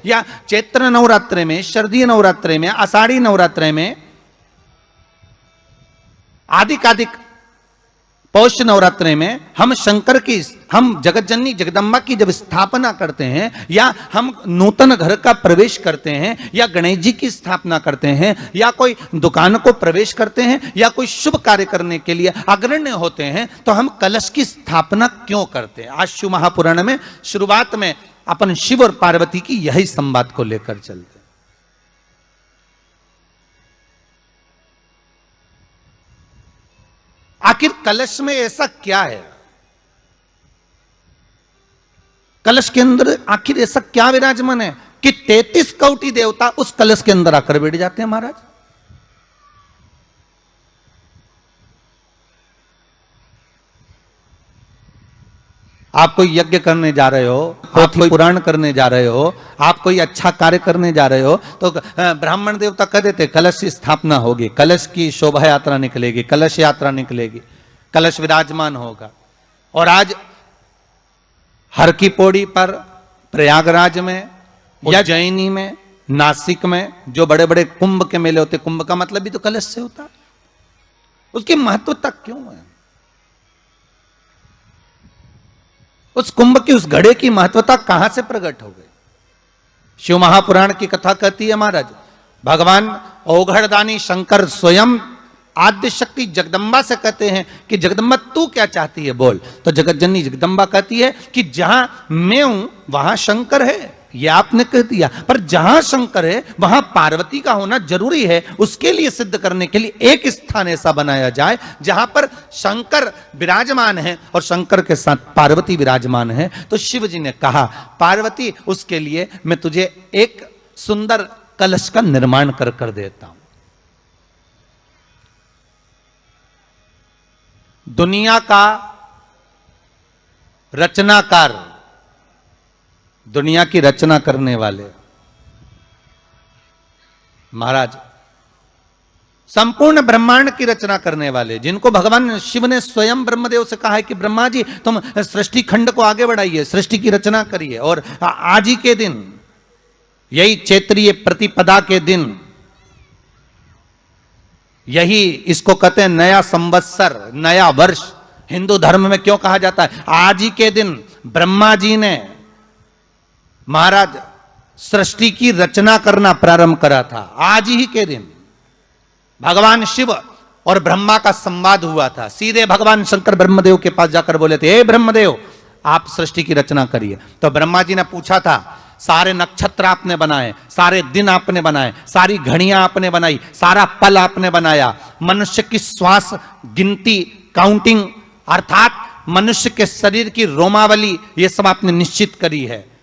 या चैत्र नवरात्रे में, शारदीय नवरात्रे में, आषाढ़ी नवरात्रे में, आदिकादिक पौष नवरात्रे में हम शंकर की, हम जगत जननी जगदम्बा की जब स्थापना करते हैं, या हम नूतन घर का प्रवेश करते हैं, या गणेश जी की स्थापना करते हैं, या कोई दुकान को प्रवेश करते हैं, या कोई शुभ कार्य करने के लिए अग्रण्य होते हैं, तो हम कलश की स्थापना क्यों करते हैं? आज शिव महापुराण में शुरुआत में अपन शिव और पार्वती की यही संवाद को लेकर चलते हैं। आखिर कलश में ऐसा क्या है? कलश के अंदर आखिर ऐसा क्या विराजमान है कि 33 कोटि देवता उस कलश के अंदर आकर बैठ जाते हैं महाराज? आप कोई यज्ञ करने जा रहे हो, आप कोई पुराण करने जा रहे हो, आप कोई अच्छा कार्य करने जा रहे हो, तो ब्राह्मण देवता कह देते कलश की स्थापना होगी, कलश की शोभा यात्रा निकलेगी, कलश यात्रा निकलेगी, कलश विराजमान होगा। और आज हर की पौड़ी पर, प्रयागराज में या जैनी में, नासिक में जो बड़े बड़े कुंभ के मेले होते, कुंभ का मतलब भी तो कलश से होता, उसकी महत्वता क्यों है? उस कुंभ की, उस घड़े की महत्वता कहां से प्रकट हो गई? शिव महापुराण की कथा कहती है महाराज, भगवान औघड़दानी शंकर स्वयं आद्य शक्ति जगदम्बा से कहते हैं कि जगदम्बा तू क्या चाहती है बोल। तो जगत जननी जगदम्बा कहती है कि जहां मैं हूं वहां शंकर है। ये आपने कह दिया, पर जहां शंकर है वहां पार्वती का होना जरूरी है। उसके लिए सिद्ध करने के लिए एक स्थान ऐसा बनाया जाए जहां पर शंकर विराजमान है और शंकर के साथ पार्वती विराजमान है। तो शिव जी ने कहा, पार्वती उसके लिए मैं तुझे एक सुंदर कलश का निर्माण कर देता हूं। दुनिया का रचनाकार, दुनिया की रचना करने वाले महाराज, संपूर्ण ब्रह्मांड की रचना करने वाले, जिनको भगवान शिव ने स्वयं ब्रह्मदेव से कहा है कि ब्रह्मा जी तुम सृष्टि खंड को आगे बढ़ाइए, सृष्टि की रचना करिए। और आज ही के दिन, यही चैत्रीय प्रतिपदा के दिन, यही इसको कहते हैं नया संवत्सर, नया वर्ष। हिंदू धर्म में क्यों कहा जाता है? आज ही के दिन ब्रह्मा जी ने महाराज सृष्टि की रचना करना प्रारंभ करा था। आज ही के दिन भगवान शिव और ब्रह्मा का संवाद हुआ था। सीधे भगवान शंकर ब्रह्मदेव के पास जाकर बोले थे, हे ब्रह्मदेव आप सृष्टि की रचना करिए। तो ब्रह्मा जी ने पूछा था, सारे नक्षत्र आपने बनाए, सारे दिन आपने बनाए, सारी घड़ियां आपने बनाई, सारा पल आपने बनाया, मनुष्य की श्वास गिनती, काउंटिंग, अर्थात मनुष्य के शरीर की रोमावली, ये सब आपने निश्चित करी है।